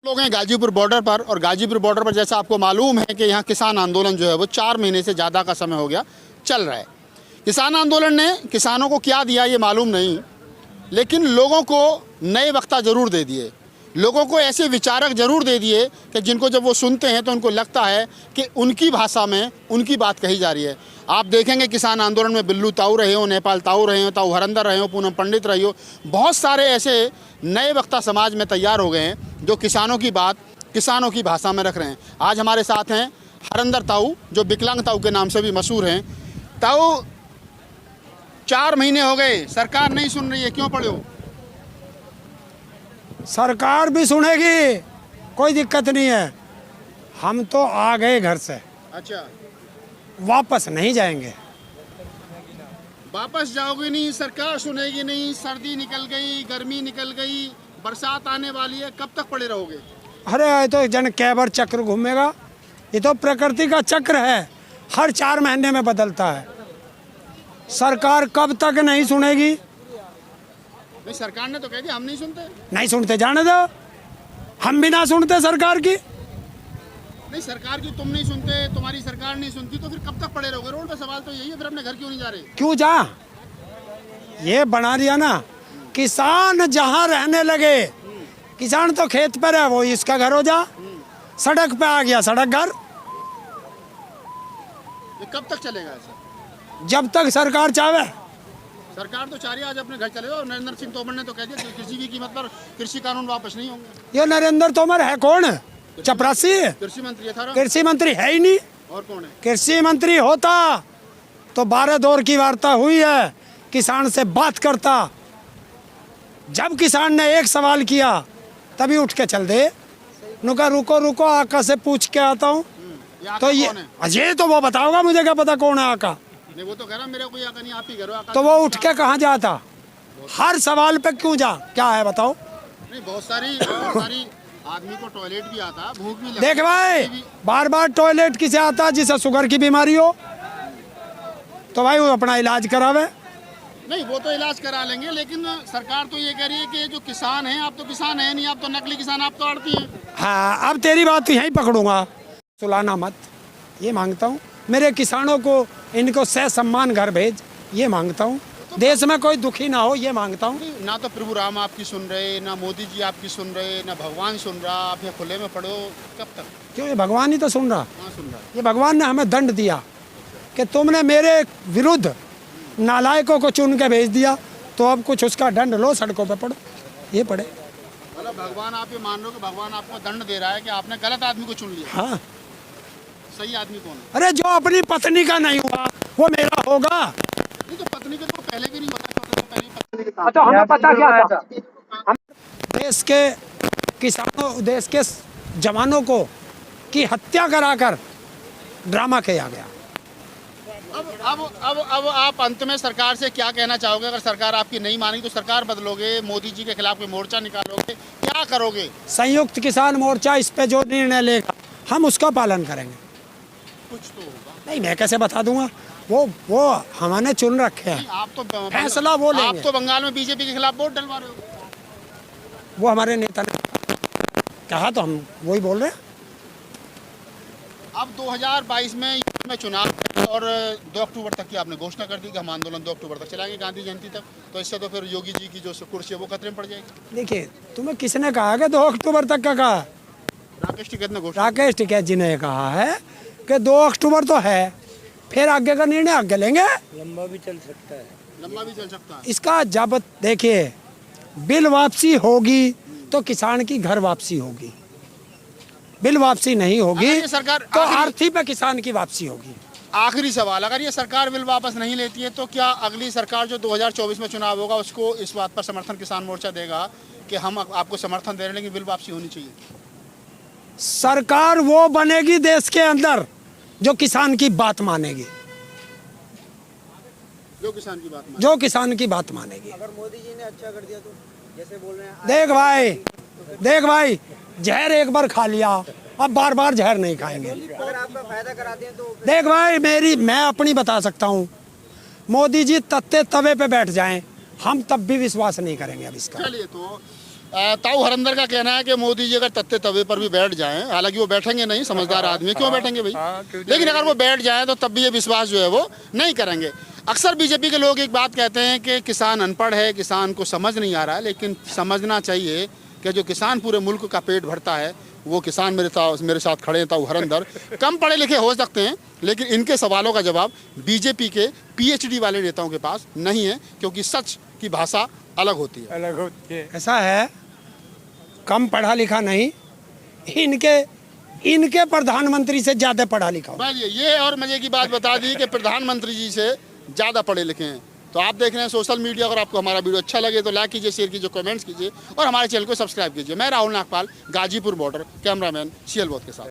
लोग हैं गाजीपुर बॉर्डर पर, और गाजीपुर बॉर्डर पर जैसा आपको मालूम है कि यहाँ किसान आंदोलन जो है वो 4 महीने से ज़्यादा का समय हो गया चल रहा है। किसान आंदोलन ने किसानों को क्या दिया ये मालूम नहीं, लेकिन लोगों को नए वक्ता ज़रूर दे दिए, लोगों को ऐसे विचारक ज़रूर दे दिए कि जिनको जब वो सुनते हैं तो उनको लगता है कि उनकी भाषा में उनकी बात कही जा रही है। आप देखेंगे किसान आंदोलन में बिल्लू ताऊ रहे हो, नेपाल ताऊ रहे हो, ताऊ हरंदर रहे हो, पूनम पंडित रही हो, बहुत सारे ऐसे नए वक्ता समाज में तैयार हो गए हैं जो किसानों की बात किसानों की भाषा में रख रहे हैं। आज हमारे साथ हैं हरंदर ताऊ, जो विकलांग ताऊ के नाम से भी मशहूर हैं। ताऊ, 4 महीने हो गए, सरकार नहीं सुन रही है, क्यों पड़े हो? सरकार भी सुनेगी, कोई दिक्कत नहीं है। हम तो आ गए घर से, अच्छा, वापस नहीं जाएंगे। वापस जाओगे नहीं, सरकार सुनेगी नहीं, सर्दी निकल गई, गर्मी निकल गई, बरसात आने वाली है, कब तक पड़े रहोगे? अरे ये तो जन कैबर चक्र घूमेगा, ये तो प्रकृति का चक्र है, हर 4 महीने में बदलता है। सरकार कब तक नहीं सुनेगी? नहीं, सरकार ने तो कह दिया हम नहीं सुनते। नहीं सुनते, जाने दो, हम भी ना सुनते सरकार की। नहीं, सरकार की तुम नहीं सुनते, तुम्हारी सरकार नहीं सुनती, तो फिर कब तक पड़े रहोगे रोड पे? सवाल तो यही है, फिर अपने घर क्यों नहीं जा रहे? क्यों जा, ये बना दिया ना, किसान जहाँ रहने लगे, किसान तो खेत पर है, वो इसका घर हो जा, सड़क पे आ गया सड़क घर। ये कब तक चलेगा ऐसा? जब तक सरकार चाहे। सरकार तो चाह रही है आज अपने घर चले जाओ। नरेंद्र सिंह तोमर ने तो कह दिया कि कृषि की कीमत पर कृषि कानून वापस नहीं होंगे। ये नरेंद्र तोमर है कौन? चपरासी कृषि मंत्री था। कृषि मंत्री है ही नहीं। और कौन है? कृषि मंत्री होता तो 12 दौर की वार्ता हुई है, किसान से बात करता। जब किसान ने एक सवाल किया तभी उठ के चल दे, नुका रुको रुको आका से पूछ के आता हूँ। तो ये अजय तो वो बताओगा, मुझे क्या पता कौन है आका। नहीं, वो तो कह रहा मेरे कोई आका नहीं, आप ही करो आका। तो वो उठ के कहाँ जाता? हर सवाल पे क्यों जा, क्या है बताओ? नहीं, बहुत सारी आदमी को टॉयलेट भी आता, भूख भी लगती। देख भाई, बार बार टॉयलेट किसे आता? जिसे शुगर की बीमारी हो, तो भाई वो अपना इलाज करावे। नहीं, वो तो इलाज करा लेंगे, लेकिन सरकार तो ये कह रही है कि जो किसान हैं, आप तो किसान हैं नहीं, आप तो नकली किसान, आप तो आड़ती हैं। हाँ, अब तेरी बात तो यहीं पकड़ूंगा, सुलाना मत, ये मांगता हूँ। मेरे किसानों को, इनको सह सम्मान घर भेज, ये मांगता हूँ। देश में कोई दुखी ना हो, ये मांगता हूँ। ना तो प्रभु राम आपकी सुन रहे, ना मोदी जी आपकी सुन रहे, ना भगवान सुन रहा, आप ये खुले में पड़ो, कब तक? क्यों, ये भगवान ही तो सुन रहा। हाँ, सुन रहा। ये भगवान ने हमें दंड दिया कि तुमने मेरे विरुद्ध नालायकों को चुन के भेज दिया, तो अब कुछ उसका दंड लो, सड़कों पे पड़ो, ये पड़े। मतलब भगवान, आप ये मान लो कि भगवान आपको दंड दे रहा है कि आपने गलत आदमी को चुन लिया। हाँ, सही आदमी कौन है? अरे जो अपनी पत्नी का नहीं हुआ वो मेरा होगा। नहीं, तो पत्नी के तो पहले भी नहीं पता, तो पहले पत्नी के अच्छा, हमें पता क्या था? हम देश के किसानों, देश के जवानों को की हत्या कराकर ड्रामा किया गया। अब आप अंत में सरकार से क्या कहना चाहोगे? अगर सरकार आपकी नहीं मानी तो सरकार बदलोगे, मोदी जी के खिलाफ कोई मोर्चा निकालोगे, क्या करोगे? संयुक्त किसान मोर्चा इस पे जो निर्णय लेगा हम उसका पालन करेंगे। कुछ तो होगा। नहीं, मैं कैसे बता दूंगा? वो हमने चुन रखे हैं, आप तो फैसला वो लेंगे। आप तो बंगाल में बीजेपी के खिलाफ वोट डलवा रहे हो। वो हमारे नेता ने कहा तो हम वही बोल रहे हैं। अब 2022 में चुनाव, और 2 अक्टूबर तक की आपने घोषणा कर दी कि हम आंदोलन 2 अक्टूबर तक चलाएंगे, गांधी जयंती तक। तो इससे तो फिर योगी जी की जो कुर्सी है वो खतरे में पड़ जाएगी। देखिए, तुम्हें किसने कहा कि 2 अक्टूबर तक का कहा? राकेश टिकैत ने घोषणा। राकेश टिकैत जी ने कहा है कि 2 अक्टूबर तो है, फिर आगे का निर्णय आगे लेंगे। लंबा भी चल सकता है। इसका जब देखिए बिल वापसी होगी तो किसान की घर वापसी होगी, बिल वापसी नहीं होगी सरकार तो आर्थी पे किसान की वापसी होगी। आखिरी सवाल, अगर ये सरकार बिल वापस नहीं लेती है तो क्या अगली सरकार जो 2024 में चुनाव होगा उसको इस बात पर समर्थन किसान मोर्चा देगा कि हम आपको समर्थन दे रहे हैं लेकिन बिल वापसी होनी चाहिए? सरकार वो बनेगी देश के अंदर जो किसान की बात मानेगी, जो किसान की बात मानेगी। अगर मोदी जी ने अच्छा कर दिया तो, जैसे बोल रहे हैं। देख भाई, जहर एक बार खा लिया, अब बार बार जहर नहीं खाएंगे। अगर आपका फायदा करा दें तो देख भाई, मैं अपनी बता सकता हूँ, मोदी जी तत्ते तवे पे बैठ जाएं, हम तब भी विश्वास नहीं करेंगे अब इसका। चलिए, तो ताऊ हरिंदर का कहना है कि मोदी जी अगर तत्ते तवे पर भी बैठ जाएं, हालांकि वो बैठेंगे नहीं, समझदार आदमी, क्यों बैठेंगे भाई, लेकिन अगर वो बैठ जाएं तो तब भी ये विश्वास जो है वो नहीं करेंगे। अक्सर बीजेपी के लोग एक बात कहते हैं कि किसान अनपढ़ है, किसान को समझ नहीं आ रहा है, लेकिन समझना चाहिए कि जो किसान पूरे मुल्क का पेट भरता है वो किसान मेरे साथ खड़े हैं, ताऊ हरिंदर कम पढ़े लिखे हो सकते हैं, लेकिन इनके सवालों का जवाब बीजेपी के पीएचडी वाले नेताओं के पास नहीं है, क्योंकि सच की भाषा अलग होती है। अलग होती है। ऐसा है, कम पढ़ा लिखा नहीं, इनके प्रधानमंत्री से ज्यादा पढ़ा लिखा हो। ये और मजे की बात बता दी कि प्रधानमंत्री जी से ज़्यादा पढ़े लिखे हैं। तो आप देख रहे हैं सोशल मीडिया। अगर आपको हमारा वीडियो अच्छा लगे तो लाइक कीजिए, शेयर कीजिए, कमेंट्स कीजिए और हमारे चैनल को सब्सक्राइब कीजिए। मैं Rahul Nagpal, Ghazipur border, cameraman CL बोध के साथ।